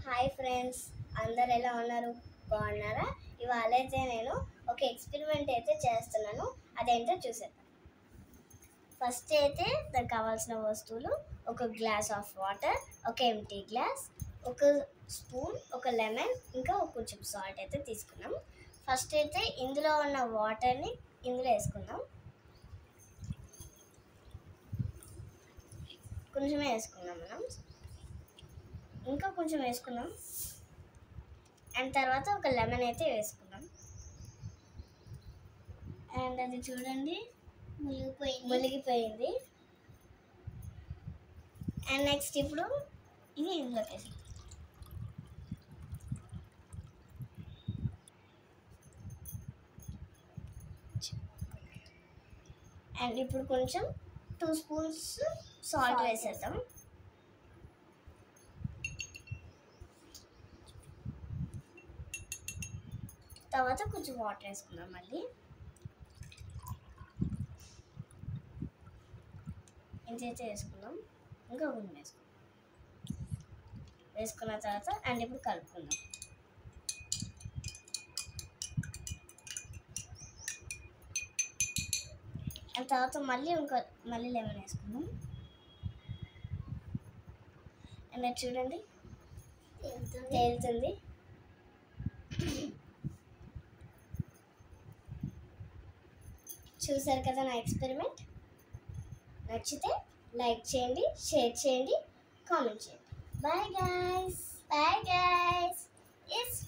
Hi friends, అందరు ఎలా ఉన్నారు? బాగున్నారా? ఇవాళ అయితే నేను ఒక ఎక్స్పెరిమెంట్ అయితే చేస్తున్నాను. అదేంటో చూసేద్దాం. ఫస్ట్ అయితే దానికి కావాల్సిన వస్తువులు: ఒక గ్లాస్ ఆఫ్ వాటర్, ఒక ఎంటీ గ్లాస్, ఒక స్పూన్, ఒక లెమన్, ఇంకా కొంచెం సాల్ట్ అయితే తీసుకున్నాం. ఫస్ట్ అయితే ఇందులో ఉన్న వాటర్ని ఇందులో వేసుకుందాం. కొంచెమే వేసుకుందాం మనం, ఇంకా కొంచెం వేసుకుందాం. అండ్ తర్వాత ఒక లెమన్ అయితే వేసుకుందాం. అండ్ అది చూడండి మునిగిపోయింది. అండ్ నెక్స్ట్ ఇప్పుడు ఇది ఇందులోకి వేసి అండ్ ఇప్పుడు కొంచెం 2 స్పూన్స్ సాల్ట్ వేసేద్దాం. తర్వాత కొంచెం వాటర్ వేసుకుందాం. మళ్ళీ ఇంతైతే వేసుకుందాం. ఇంకా కొంచెం వేసుకున్న తర్వాత అండ్ ఇప్పుడు కలుపుకుందాం. అండ్ తర్వాత మళ్ళీ లెమన్ వేసుకుందాం. అండ్ అది చూడండి తేలుతుంది. చూసారు కదా నా ఎక్స్పెరిమెంట్. నచ్చితే లైక్ చేయండి, షేర్ చేయండి, కామెంట్ చేయండి. Bye guys. ఇట్స్